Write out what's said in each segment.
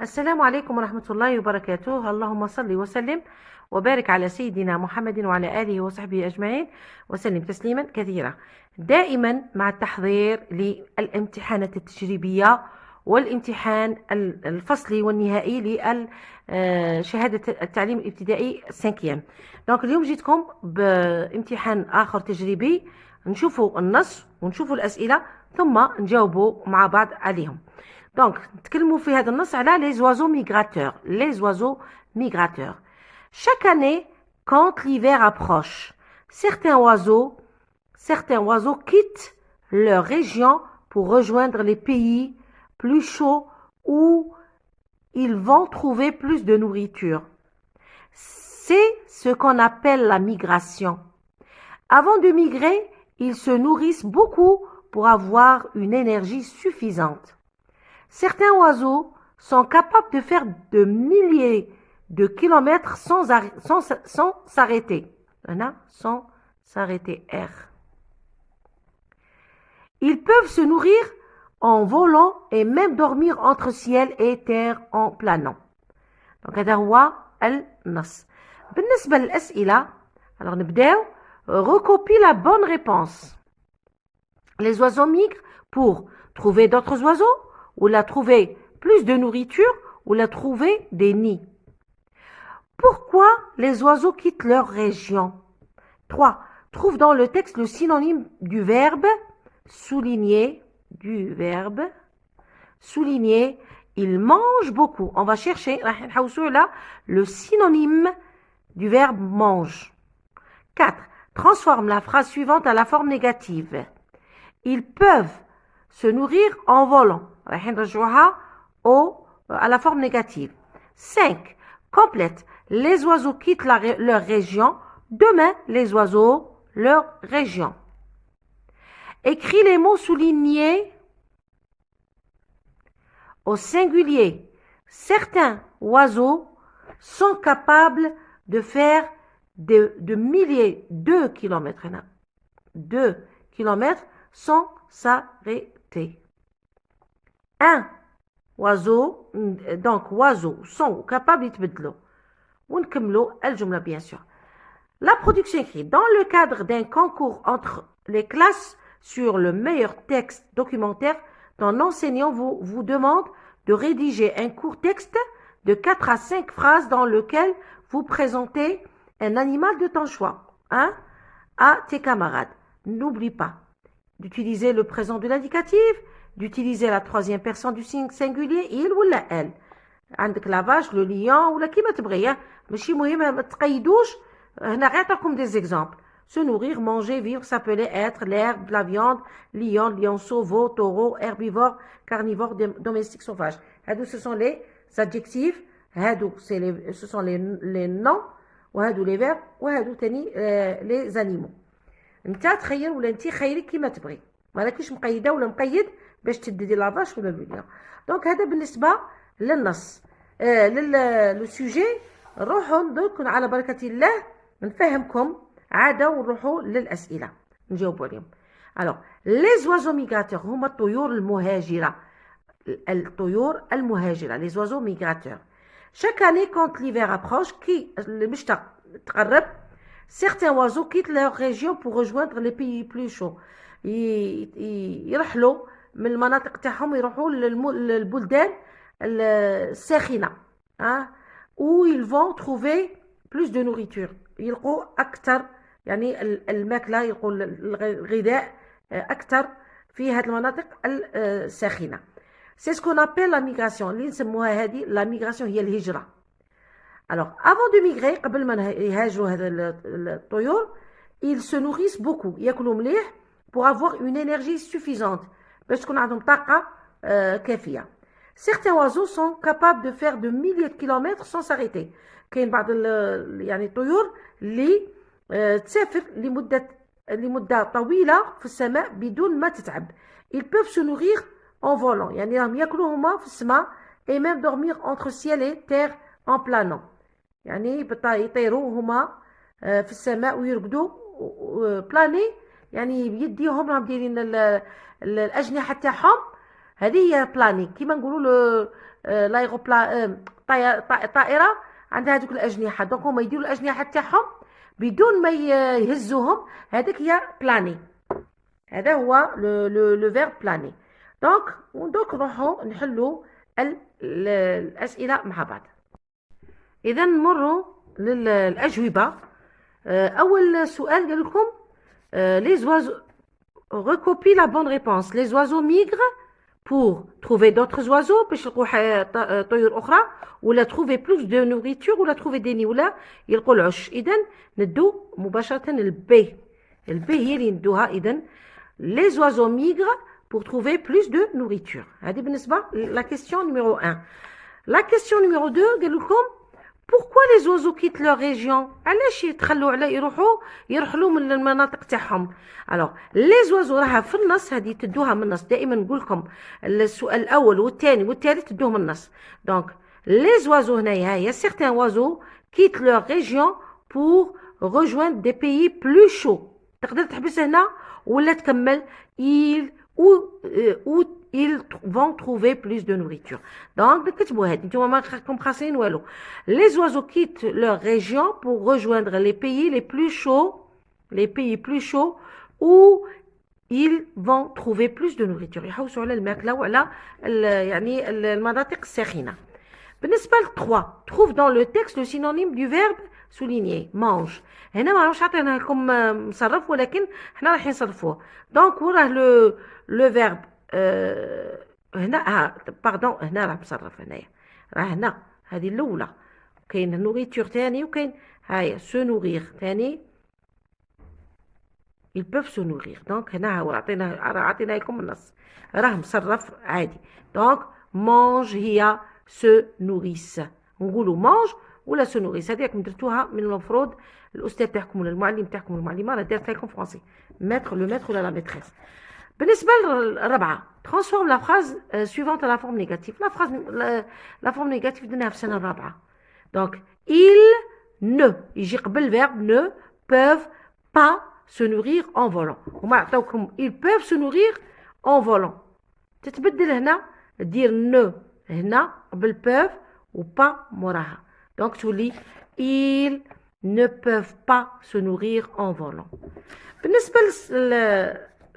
السلام عليكم ورحمة الله وبركاته. اللهم صل وسلم وبارك على سيدنا محمد وعلى آله وصحبه أجمعين وسلم تسليما كثيرا. دائما مع التحضير للامتحانات التجريبية والامتحان الفصلي والنهائي لشهادة التعليم الابتدائي 5. دونك اليوم جيتكم بامتحان آخر تجريبي، نشوفوا النص ونشوفوا الأسئلة ثم نجاوبوا مع بعض عليهم. Donc, نتكلموا في هذا النص على les oiseaux migrateurs. Les oiseaux migrateurs. Chaque année, quand l'hiver approche, certains oiseaux quittent leur région pour rejoindre les pays plus chauds où ils vont trouver plus de nourriture. C'est ce qu'on appelle la migration. Avant de migrer, ils se nourrissent beaucoup pour avoir une énergie suffisante. Certains oiseaux sont capables de faire de milliers de kilomètres sans s'arrêter. Sans s'arrêter. Ils peuvent se nourrir en volant et même dormir entre ciel et terre en planant. Donc هذا هو النص. بالنسبة للأسئلة، alors نبداو. Recopie la bonne réponse. Les oiseaux migrent pour trouver d'autres oiseaux, ou la trouver plus de nourriture, ou la trouver des nids. Pourquoi les oiseaux quittent leur région? 3. Trouve dans le texte le synonyme du verbe souligner. Souligner. Ils mangent beaucoup. On va chercher le synonyme du verbe mange. 4. Transforme la phrase suivante à la forme négative. Ils peuvent se nourrir en volant. À la forme négative. 5. Complète. Les oiseaux quittent leur région. Demain, les oiseaux, leur région. Écris les mots soulignés au singulier. Certains oiseaux sont capables de faire de milliers de kilomètres. 2 kilomètres sans s'arrêter. Un oiseau, donc oiseaux sont capables يتبدلوا. ونكملوا الجملة bien sûr. La production écrite. Dans le cadre d'un concours entre les classes sur le meilleur texte documentaire, ton enseignant vous demande de rédiger un court texte de 4 à 5 phrases dans lequel vous présentez un animal de ton choix à tes camarades. N'oublie pas d'utiliser le présent de l'indicatif, d'utiliser la troisième personne du singulier, il ou la elle. عندك la vache, le lion ولا كيما تبغي. ماشي مهم ما تقيدوش. هنا غير نعطيكم des exemples. Se nourrir, manger, vivre, s'appeler, être, l'herbe, la viande, lion, lionceau, veau, taureau, herbivore, carnivore, domestique, sauvage. هادو ce sont les adjectifs. هادو ce sont les noms. وهادو les verbes. وهادو تاني les animaux. انت تخيل ولا انت خيري كيما تبغي، ما راكيش مقيده ولا مقيد باش تدي لافاش ولا لوليا. دونك هذا بالنسبه للنص. لو سوجي نروحوا دوك على بركه الله نفهمكم عاده ونروحوا للاسئله نجاوبوا عليهم. الوغ لي زوازو ميغراتور هما الطيور المهاجره. لي زوازو ميغراتور. chaque année quand l'hiver approche كي المشتى تقرب، certains oiseaux quittent leur région pour rejoindre les pays plus chauds. يرحلوا من المناطق تاعهم يروحوا للبلدان الساخنة où ils vont trouver plus de nourriture. يلقوا أكثر يعني الماكلة، يلقوا الغذاء أكثر في هذه المناطق الساخنة. C'est ce qu'on appelle la migration. اللي نسموها هذه la migration هي الهجرة. Alors, avant de migrer, قبل ما يهاجروا هذا الطيور, ils se nourrissent beaucoup. ياكلوا مليح pour avoir une énergie suffisante. باش تكون عندهم طاقة كافية. Certains oiseaux sont capables de faire de milliers de kilomètres sans s'arrêter. كاين بعض يعني الطيور اللي تسافر لمدة طويلة في السماء بدون ما تتعب. Ils peuvent se nourrir en volant. يعني راهم ياكلوا هما في السماء et même dormir entre ciel et terre en planant. يعني يطيروا هما في السماء ويرقدوا بلاني، يعني بيديهم راهم دايرين الأجنحة تاعهم. هذه هي بلاني كيما نقولوا لايروبلان طائره عندها هذوك الاجنحه، دونك هما يديروا الاجنحه تاعهم بدون ما يهزوهم، هذيك هي بلاني. هذا هو لو فيرب بلاني. دونك نروحوا نحلوا الاسئله مع بعض. اذا نمروا للاجوبه. اول سؤال قال لكم les oiseaux recopie la bonne réponse. Les oiseaux migrent pour trouver d'autres oiseaux باش يلقوا طيور اخرى، ولا trouver plus de nourriture، ولا trouver des nids، ولا يلقوا العش. اذا ندو مباشره البي هي اللي ندوها. اذا les oiseaux migrent pour trouver plus de nourriture. هذه بالنسبه la question numéro 1. La question numéro 2 قال لكم pourquoi les oiseaux quittent leur région؟ علاش يتخلوا على يرحلوا من المناطق تاعهم؟ alors les oiseaux راها في النص، هذه تدوها من النص. دائما نقول لكم السؤال الاول والثاني والثالث تدوه من النص. donc les oiseaux هنايا هي certains oiseaux quittent leur région pour rejoindre des pays plus chauds. تقدر تحبس هنا ولا تكمل ils vont trouver plus de nourriture. Donc نكتبوا هذه، نتوما ما راكم خاسرين والو. Les oiseaux quittent leur région pour rejoindre les pays plus chauds où ils vont trouver plus de nourriture. يحوسوا على الماكله وعلى يعني المناطق الساخنه. بالنسبه ل 3 trouve dans le texte le synonyme du verbe souligné mange. هنا ما راهوش عطينا لكم مصرف، ولكن حنا راح نصرفوه. دونك وراه لو فيرب هنا باردون، هنا راه مصرف. هنايا راه هنا هذه الاولى كاين نوريتور ثاني، وكاين هايا سو نورير ثاني ils peuvent se nourrir. دونك هنا هو عطينا لكم النص راه مصرف عادي. دونك mange هي se nourrissent، نقولوا mange ولا se nourrissent. هذه راكم درتوها من المفروض الاستاذ تاعكم ولا المعلم تاعكم والمعلمه راه دارت لكم فرونسي ماتر لو ماتر ولا لا ماتريس. بالنسبه للرابعه transforme la phrase suivante à la forme négative. la forme négative درناها في السنه الرابعه. donc ils ne يجي قبل verbe ne peuvent pas se nourrir en volant. هما عطاوكم ils peuvent se nourrir en volant، تتبدل هنا دير ne هنا قبل peuvent و pas موراها. donc تولي ils ne peuvent pas se nourrir en volant. بالنسبه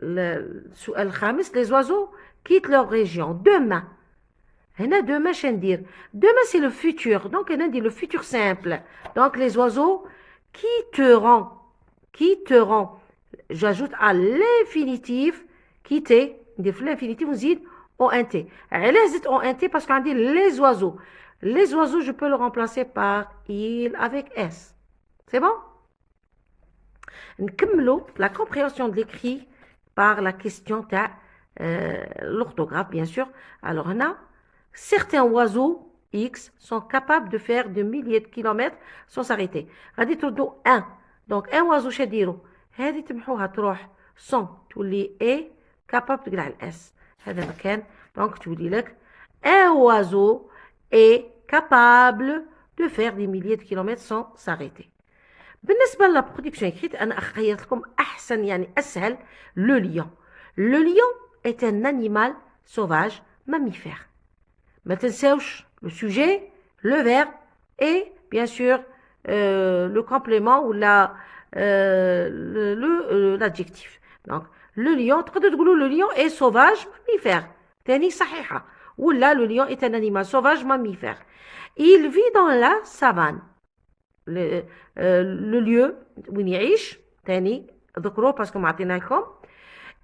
للسؤال الخامس les oiseaux quittent leur région demain. هنا demain شندير demain c'est le futur، donc هنا ندير le futur simple. donc les oiseaux quitteront j'ajoute à l'infinitif quitter، ندير في l'infinitif ونزيد ont. علاش زدت ont؟ parce qu'on dit les oiseaux je peux le remplacer par il avec s. c'est bon. نكملوا la compréhension de l'écrit par la question تاع l'orthographe bien sûr. alors هنا certains oiseaux X sont capables de faire de milliers de kilomètres sans s'arrêter. غادي تردوا un. donc un oiseau شديرو هذه تمحوها تروح sans تولي a capable تقلع الاس. هذا مكان donc تولي لك un oiseau est capable de faire des milliers de kilomètres sans s'arrêter. بالنسبه لا برودكسيون écrite انا خيرت لكم احسن يعني اسهل le lion. le lion est un animal sauvage mammifère. ما تنساوش le sujet, le verbe et bien sûr le complément ou l'adjectif. donc le lion تقدروا تقولوا le lion est sauvage mammifère ثاني صحيحه، ولا le lion est un animal sauvage mammifère. il vit dans la savane. le lieu وين يعيش ثاني ذكروه باسكو ما عطينا لكم.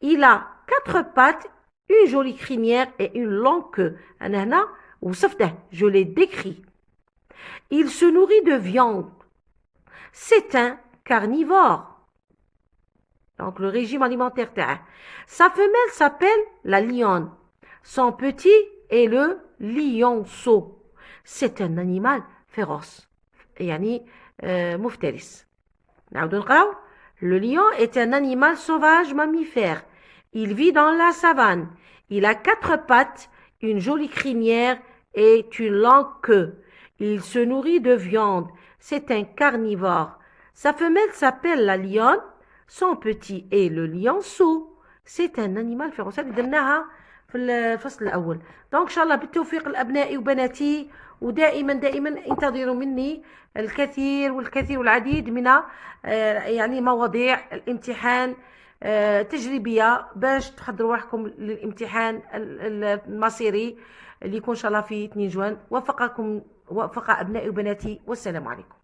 il a 4 pattes, une jolie crinière et une longue queue. انا هنا وصفته je l'ai décrit. il se nourrit de viande. c'est un carnivore. donc le régime alimentaire تاعه. sa femelle s'appelle la lionne. son petit est le lionceau. c'est un animal féroce يعني مفترس. نعاودو نقراو. le lion est un animal sauvage mammifère. il vit dans la savane. il a 4 pattes, une jolie crinière et une longue queue. il se nourrit de viande. c'est un carnivore. sa femelle s'appelle la lionne. son petit est le lionceau. سي ان انيمال فيروس. هذه درناها في الفصل الاول. دونك ان شاء الله بالتوفيق لابنائي وبناتي، ودائما دائما انتظروا مني الكثير والكثير والعديد من يعني مواضيع الامتحان تجريبيه باش تحضروا روحكم للامتحان المصيري اللي يكون ان شاء الله في 2 جوان. وفق ابنائي وبناتي، والسلام عليكم.